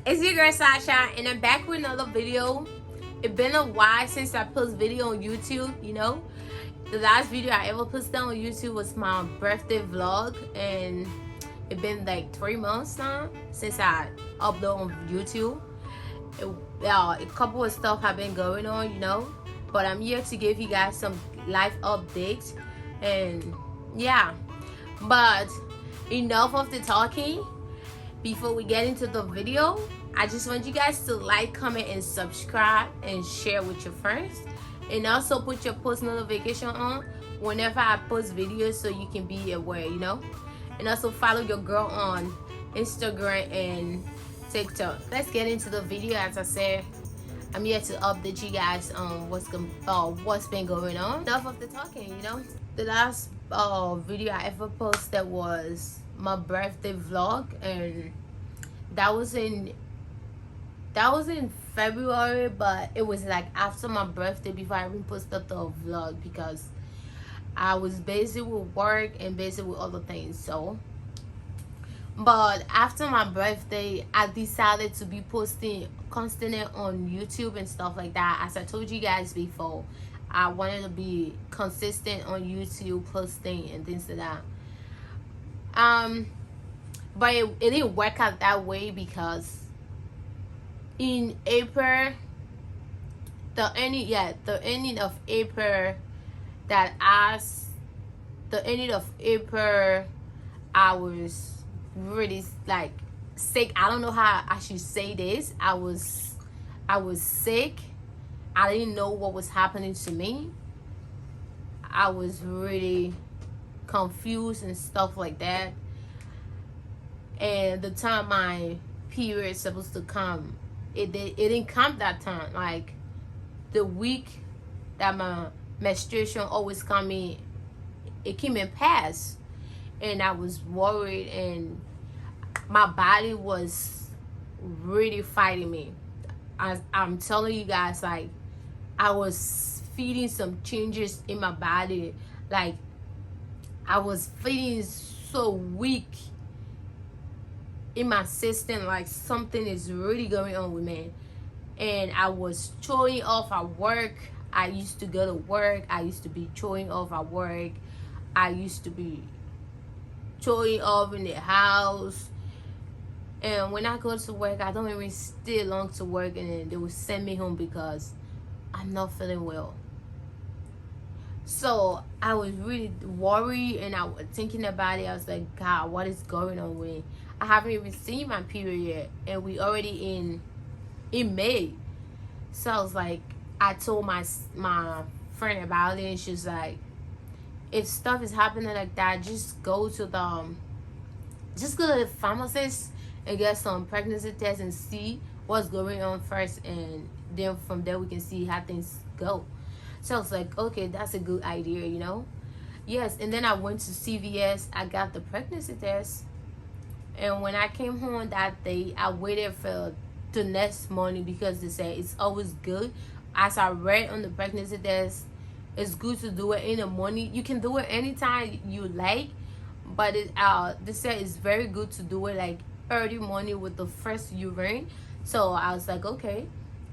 It's your girl Sasha, and I'm back with another video. It's been a while since I post video on YouTube, you know. The last video I ever posted on YouTube was my birthday vlog, and it's been like 3 months now since I upload on YouTube. A couple of stuff have been going on, you know, but I'm here to give you guys some life updates, and yeah. But enough of the talking. Before we get into the video, I just want you guys to like, comment, and subscribe, and share with your friends, and also put your post notification on whenever I post videos so you can be aware, you know. And also follow your girl on Instagram and TikTok. Let's get into the video. As I said, I'm here to update you guys on what's been going on. Enough of the talking, you know. The last video I ever posted was my birthday vlog, and that was in February, but it was like after my birthday before I even posted the vlog because I was busy with work and busy with other things. So but after my birthday, I decided to be posting constantly on YouTube and stuff like that. As I told you guys before, I wanted to be consistent on YouTube posting and things like that. But it didn't work out that way because in April, the ending of April, I was really like sick. I don't know how I should say this. I was sick. I didn't know what was happening to me. I was really confused and stuff like that. And the time my period is supposed to come, it didn't come that time. Like the week that my menstruation always coming, it came and passed, and I was worried, and my body was really fighting me. I'm telling you guys, like I was feeling some changes in my body. Like I was feeling so weak in my system, like something is really going on with me. And I was throwing off at work. I used to go to work. I used to be throwing off at work. I used to be throwing off in the house. And when I go to work, I don't even stay long to work, and then they will send me home because I'm not feeling well. So I was really worried, and I was thinking about it. I was like, God, what is going on with me? I haven't even seen my period yet, and we already in May. So I was like, I told my friend about it, and she's like, if stuff is happening like that, just go to the pharmacist and get some pregnancy tests and see what's going on first, and then from there we can see how things go. So I was like, okay, that's a good idea, you know. Yes. And then I went to CVS. I got the pregnancy test, and when I came home that day, I waited for the next morning because they said it's always good. As I read on the pregnancy test, it's good to do it in the morning. You can do it anytime you like, but they said it's very good to do it like early morning with the first urine. So I was like, okay.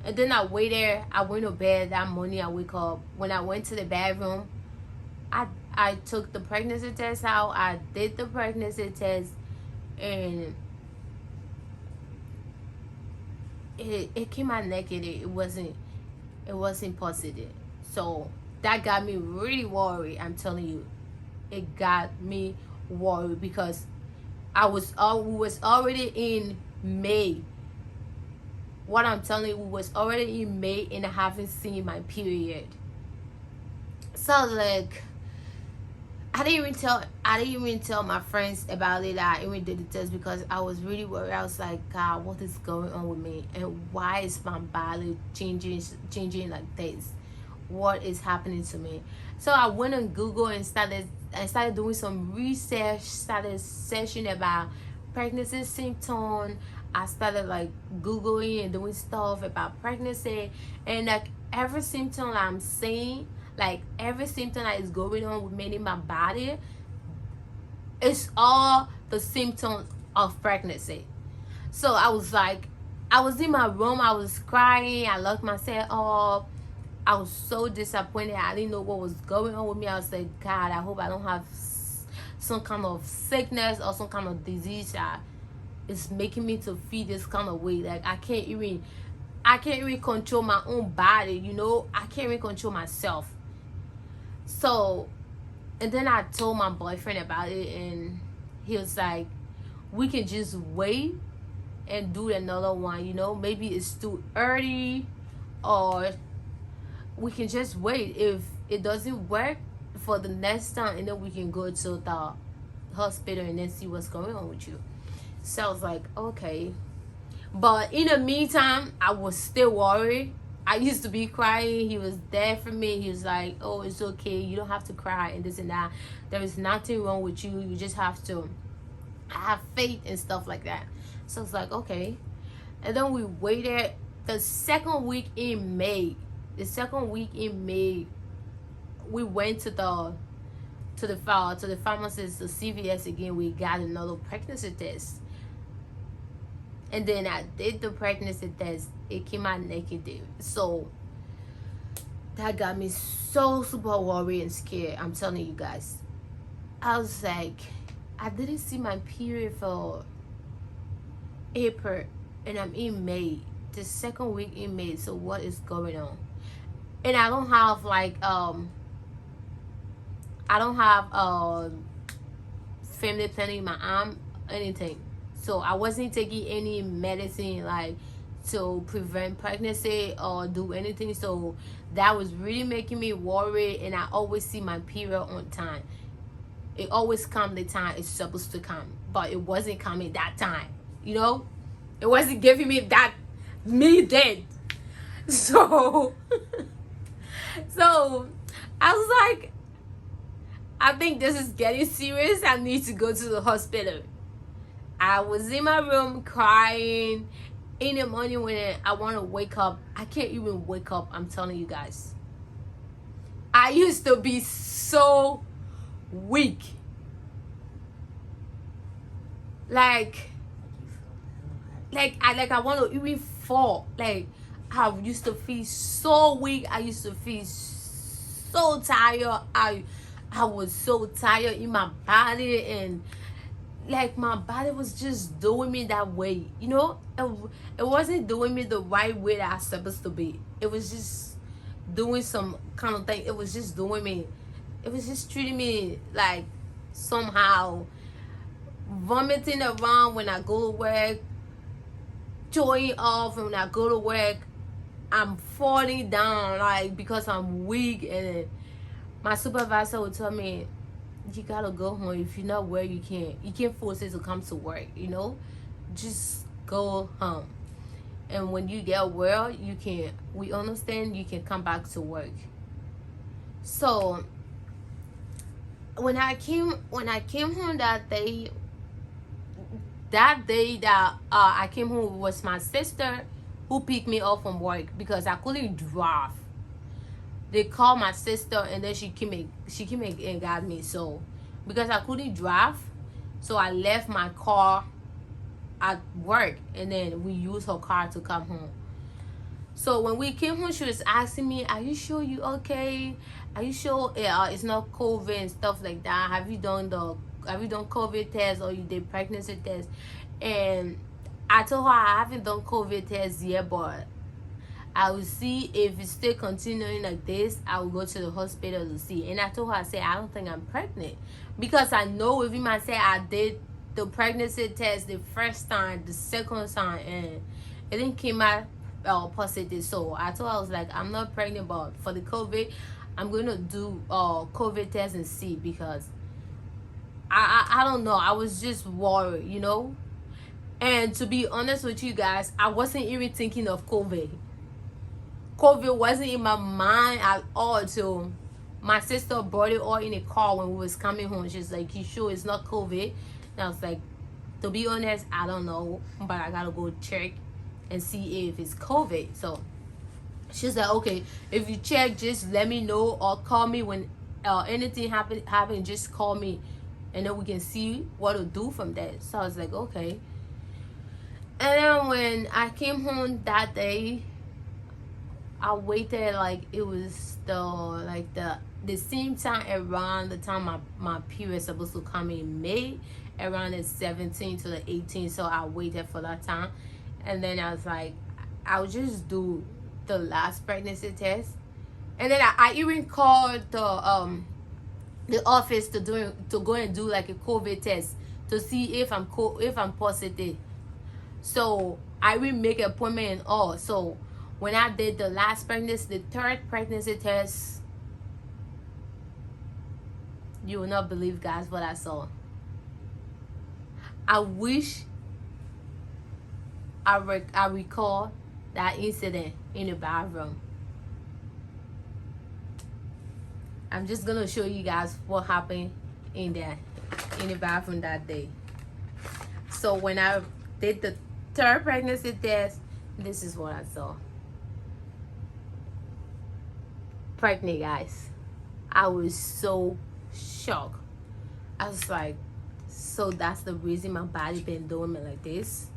And then I waited. I went to bed that morning. I wake up. When I went to the bathroom, I took the pregnancy test out. I did the pregnancy test, and it came out negative. It wasn't positive. So that got me really worried. I'm telling you, it got me worried because we was already in May. What I'm telling you, we was already in May, and I haven't seen my period. So like, I didn't even tell my friends about it. I even did the test because I was really worried. I was like, God, what is going on with me, and why is my body changing like this? What is happening to me? So I went on Google and started doing some research. Started searching about pregnancy symptoms. I started like Googling and doing stuff about pregnancy, and like every symptom I'm seeing, like every symptom that is going on with me in my body, it's all the symptoms of pregnancy. So I was like, I was in my room, I was crying, I locked myself up. I was so disappointed. I didn't know what was going on with me. I was like, God, I hope I don't have some kind of sickness or some kind of disease that is making me to feel this kind of way. Like I can't even control my own body, you know. I can't even control myself. So, and then I told my boyfriend about it, and he was like, we can just wait and do another one, you know. Maybe it's too early, or we can just wait. If it doesn't work for the next time, and then we can go to the hospital and then see what's going on with you. So I was like, okay. But in the meantime, I was still worried. I used to be crying. He was there for me. He was like, oh, it's okay, you don't have to cry and this and that. There is nothing wrong with you. You just have to have faith and stuff like that. So it's like, okay. And then we waited the second week in May. The second week in May, we went to the pharmacist, the CVS again. We got another pregnancy test. And then I did the pregnancy test. It came out negative. So that got me so super worried and scared. I'm telling you guys. I was like, I didn't see my period for April, and I'm in May. The second week in May. So what is going on? And I don't have like family planning in my arm, anything. So I wasn't taking any medicine like to prevent pregnancy or do anything. So that was really making me worried. And I always see my period on time. It always comes the time it's supposed to come, but it wasn't coming that time, you know. It wasn't giving me that me dead. So so I was like, I think this is getting serious. I need to go to the hospital. I was in my room crying. In the morning when I want to wake up, I can't even wake up. I'm telling you guys. I used to be so weak. Like I want to even fall. Like I used to feel so weak. I used to feel so tired. I was so tired in my body, and like my body was just doing me that way, you know. It wasn't doing me the right way that I was supposed to be. It was just doing some kind of thing. It was just doing me. It was just treating me like somehow, vomiting around when I go to work, throwing off when I go to work. I'm falling down like because I'm weak, and my supervisor would tell me, you gotta go home. If you're not well, you can't force it to come to work, you know. Just go home, and when you get well, we understand, you can come back to work. So when I came home that day that I came home, was my sister who picked me up from work because I couldn't drive. They called my sister, and then she came and got me. So because I couldn't drive, so I left my car at work, and then we used her car to come home. So when we came home, she was asking me, are you sure you okay? Are you sure it's not COVID and stuff like that? Have you done COVID test, or you did pregnancy test? And I told her I haven't done COVID test yet, but I will see. If it's still continuing like this, I will go to the hospital to see. And I told her, I said, I don't think I'm pregnant, because I know within myself I did the pregnancy test the first time, the second time, and it didn't come out positive. So I told her, I was like, I'm not pregnant, but for the COVID, I'm going to do COVID test and see, because I don't know. I was just worried, you know. And to be honest with you guys, I wasn't even thinking of COVID. COVID wasn't in my mind at all till my sister brought it all in a car when we was coming home. She's like, you sure it's not COVID? And I was like, to be honest, I don't know, but I gotta go check and see if it's COVID. So she's like, okay, if you check, just let me know, or call me when anything happen, just call me, and then we can see what to do from that. So I was like, okay. And then when I came home that day, I waited like it was the same time around the time my period supposed to come in May, around the 17th to the 18th. So I waited for that time, and then I was like, I'll just do the last pregnancy test. And then I even called the office to go and do like a COVID test to see if I'm positive. So I will make an appointment and all. So when I did the last pregnancy, the third pregnancy test, you will not believe, guys, what I saw. I wish I recall that incident in the bathroom. I'm just gonna show you guys what happened in the bathroom that day. So when I did the third pregnancy test, this is what I saw. Pregnant, guys. I was so shocked. I was like, so that's the reason my body been doing me like this.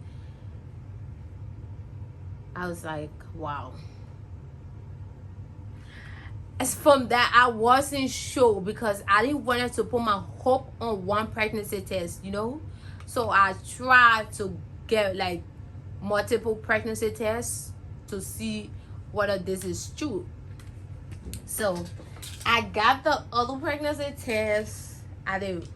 I was like, wow. As from that, I wasn't sure because I didn't want to put my hope on one pregnancy test, you know. So I tried to get like multiple pregnancy tests to see whether this is true. So I got the other pregnancy test. I did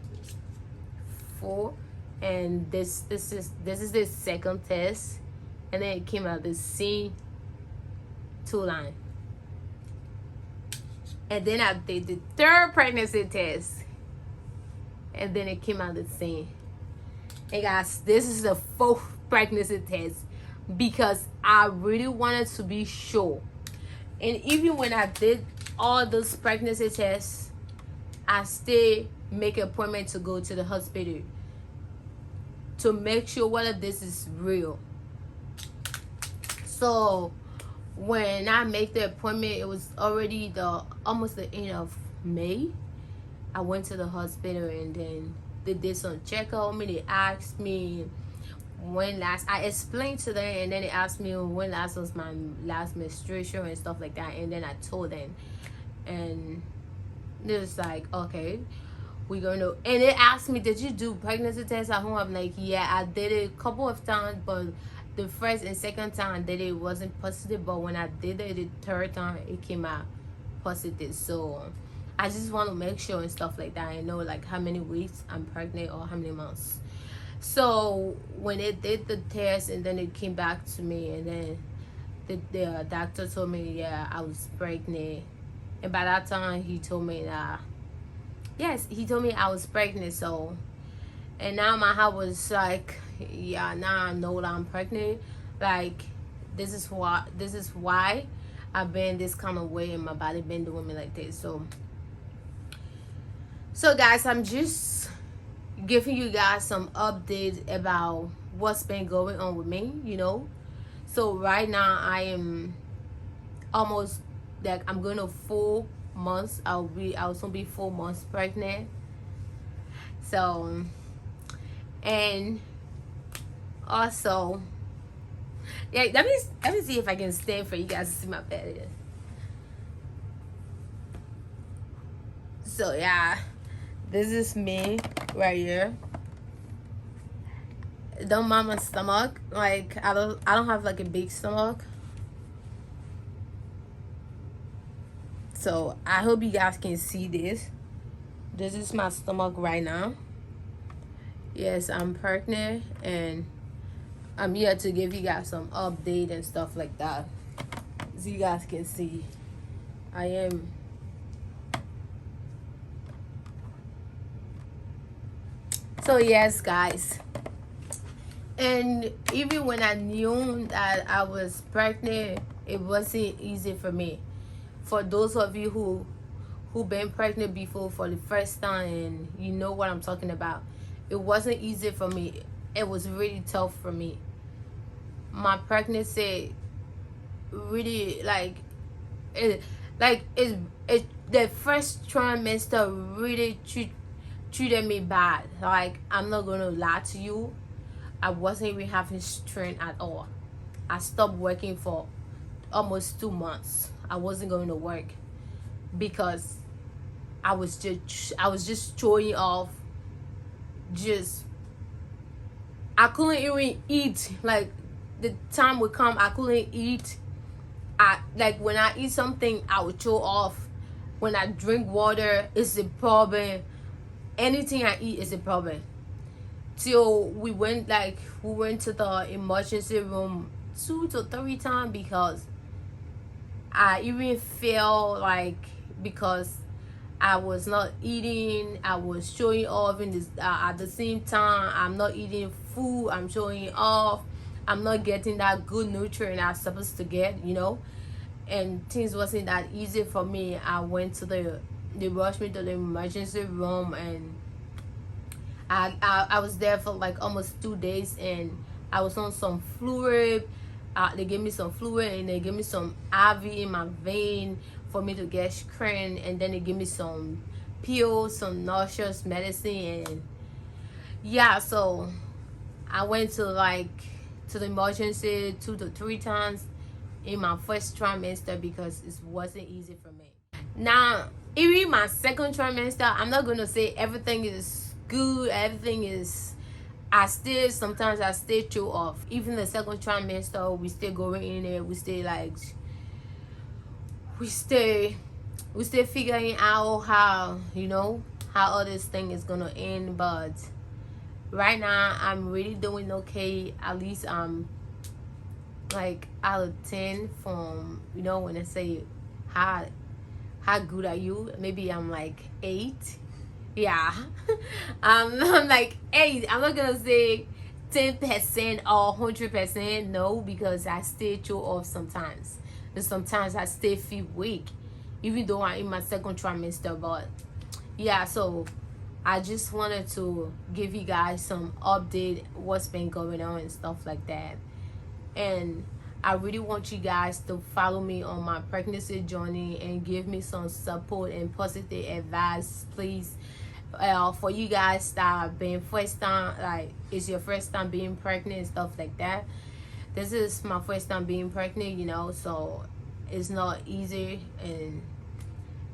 4, and this is the second test, and then it came out the same 2 line. And then I did the third pregnancy test, and then it came out the same. Hey guys, this is the 4th pregnancy test because I really wanted to be sure. And even when I did all those pregnancy tests, I still make an appointment to go to the hospital to make sure whether this is real. So when I make the appointment, it was already almost the end of May. I went to the hospital, and then they did some checkup on me. They asked me when last, I explained to them, and then they asked me when last was my last menstruation and stuff like that. And then I told them, and they was like, okay, we're going to, and they asked me, did you do pregnancy tests at home? I'm like, yeah, I did it a couple of times, but the first and second time I did it, wasn't positive, but when I did it the third time, it came out positive. So I just want to make sure and stuff like that. I know like how many weeks I'm pregnant or how many months. So when they did the test, and then it came back to me, and then the doctor told me, yeah, I was pregnant. And by that time, he told me that, yes, he told me I was pregnant. So, and now my heart was like, yeah, now I know that I'm pregnant. Like, this is why I've been this kind of way, and my body been doing me like this. So guys, I'm just giving you guys some updates about what's been going on with me, you know. So right now I am almost, like, I'm going to 4 months. I'll soon be 4 months pregnant. So, and also, yeah, let me see if I can stand for you guys to see my belly. So yeah, this is me right here. Don't mind my stomach. Like, I don't have like a big stomach. So I hope you guys can see this. This is my stomach right now. Yes, I'm pregnant, and I'm here to give you guys some update and stuff like that. So you guys can see I am. So yes, guys. And even when I knew that I was pregnant, it wasn't easy for me. For those of you who been pregnant before for the first time, and you know what I'm talking about, it wasn't easy for me. It was really tough for me. My pregnancy really, like, the first trimester really treated me bad. Like, I'm not gonna lie to you. I wasn't even having strength at all. I stopped working for almost 2 months. I wasn't going to work because I was just throwing off. Just I couldn't even eat. Like the time would come, I couldn't eat. I like when I eat something, I would throw off. When I drink water, it's a problem. Anything I eat is a problem. Till we went to the emergency room 2 to 3 times because I even felt like, because I was not eating, I was showing off in this at the same time. I'm not eating food, I'm showing off. I'm not getting that good nutrient I'm supposed to get, and things wasn't that easy for me. I went to they rushed me to the emergency room, and I was there for like almost 2 days, and I was on some fluid. They gave me some fluid, and they gave me some IV in my vein for me to get strength, and then they gave me some pills, some nauseous medicine, and yeah, so I went to the emergency 2 to 3 times in my first trimester because it wasn't easy for me. Now, even my second trimester, I'm not gonna say everything is good, everything is. Sometimes I stay through off. Even the second trimester, we still going in there. We stay figuring out how all this thing is gonna end. But right now, I'm really doing okay. At least I'm like out of 10 from when I say how good are you, maybe I'm like 8. Yeah. I'm like 8. I'm not gonna say 10% or 100%, no, because I stay through off sometimes, and sometimes I stay feel weak even though I'm in my second trimester. But yeah, so I just wanted to give you guys some update what's been going on and stuff like that. And I really want you guys to follow me on my pregnancy journey and give me some support and positive advice, please. For you guys that have been first time, like it's your first time being pregnant and stuff like that. This is my first time being pregnant, so it's not easy. And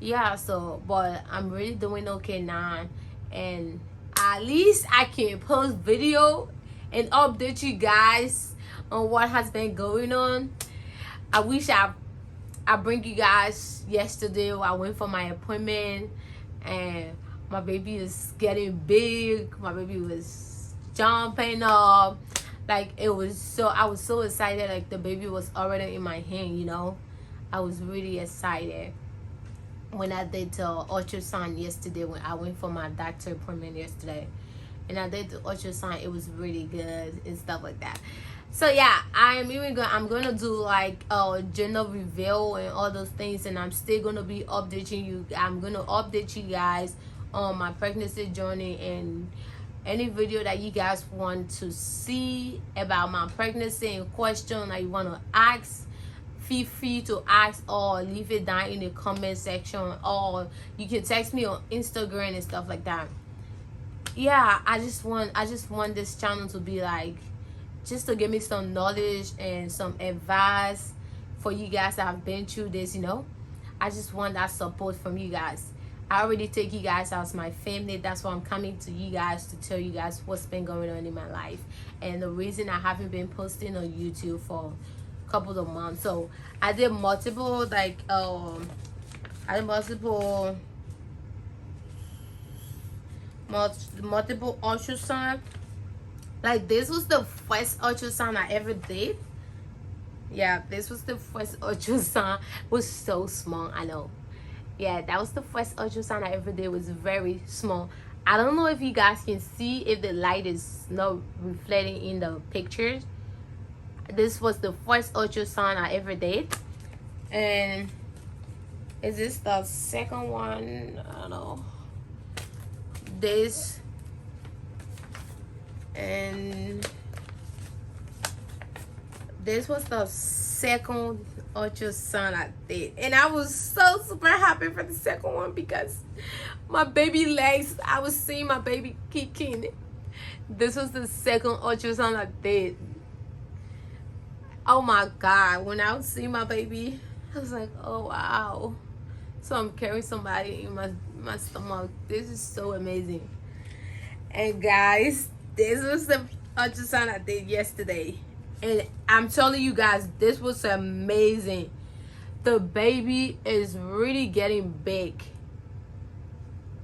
yeah, so but I'm really doing okay now, and at least I can post video and update you guys on what has been going on. I wish I bring you guys. Yesterday I went for my appointment, and my baby is getting big. My baby was jumping up. Like I was so excited. Like the baby was already in my hand, I was really excited when I did the ultrasound yesterday. When I went for my doctor appointment yesterday, and I did the ultrasound, it was really good and stuff like that. So yeah, I'm gonna do like a gender reveal and all those things, and I'm still gonna be updating you. I'm gonna update you guys on my pregnancy journey, and any video that you guys want to see about my pregnancy and question that you want to ask, feel free to ask or leave it down in the comment section, or you can text me on Instagram and stuff like that. Yeah, I just want this channel to be like, just to give me some knowledge and some advice for you guys that have been through this. I just want that support from you guys. I already take you guys as my family. That's why I'm coming to you guys to tell you guys what's been going on in my life, and the reason I haven't been posting on YouTube for a couple of months. So I did multiple multiple ultrasound. Like this was the first ultrasound I ever did. Yeah, this was the first ultrasound. It was so small, I know. Yeah, that was the first ultrasound I ever did. It was very small. I don't know if you guys can see, if the light is not reflecting in the pictures. This was the first ultrasound I ever did. And is this the second one? I don't know. This, and this was the second ultrasound I did, and I was so super happy for the second one because my baby legs, I was seeing my baby kicking. This was the second ultrasound I did. Oh my God, when I see my baby, I was like, oh wow. So I'm carrying somebody in my stomach. This is so amazing. And guys, this was the ultrasound I did yesterday. And I'm telling you guys, this was amazing. The baby is really getting big.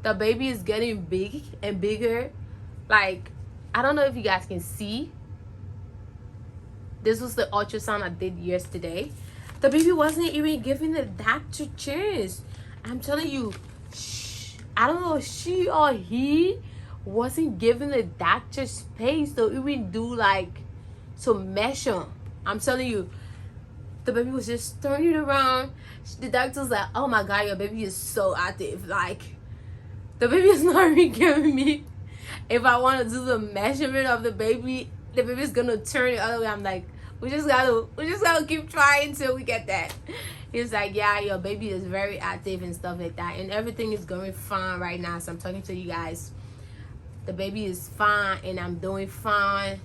The baby is getting big and bigger. Like, I don't know if you guys can see. This was the ultrasound I did yesterday. The baby wasn't even giving the doctor chance. I'm telling you, I don't know, she or he wasn't giving the doctor space to even do like to measure. I'm telling you, the baby was just turning around. The doctor was like, oh my God, your baby is so active. Like, the baby is not even giving me. If I want to do the measurement of the baby's gonna turn the other way. I'm like, we just gotta keep trying till we get that. He's like, yeah, your baby is very active and stuff like that, and everything is going fine right now. So I'm talking to you guys. The baby is fine and I'm doing fine.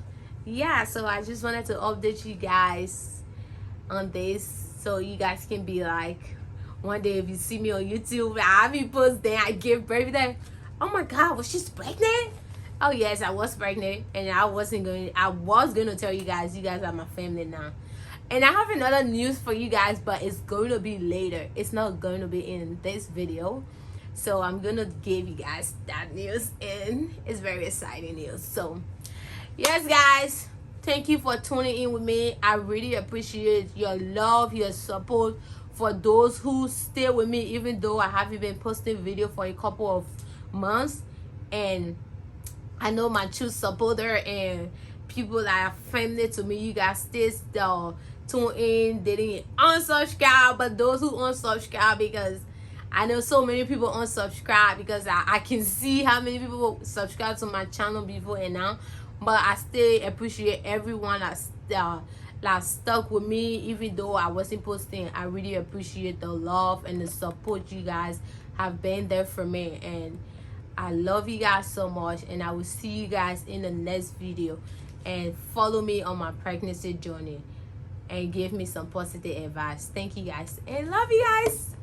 Yeah, so I just wanted to update you guys on this, so you guys can be like, one day if you see me on YouTube, I be posting, I give birth, like, oh my God, was she pregnant? Oh yes, I was pregnant, and I was gonna tell you guys. You guys are my family now. And I have another news for you guys, but it's going to be later. It's not going to be in this video. So I'm gonna give you guys that news, and it's very exciting news. So yes guys, thank you for tuning in with me. I really appreciate your love, your support. For those who stay with me, even though I haven't been posting video for a couple of months, and I know my true supporter and people that are family to me, you guys still tune in. They didn't unsubscribe, but those who unsubscribe, because I know so many people unsubscribe, because I can see how many people subscribe to my channel before and now. But I still appreciate everyone that stuck with me, even though I wasn't posting. I really appreciate the love and the support you guys have been there for me, and I love you guys so much. And I will see you guys in the next video. And follow me on my pregnancy journey and give me some positive advice. Thank you guys, and love you guys.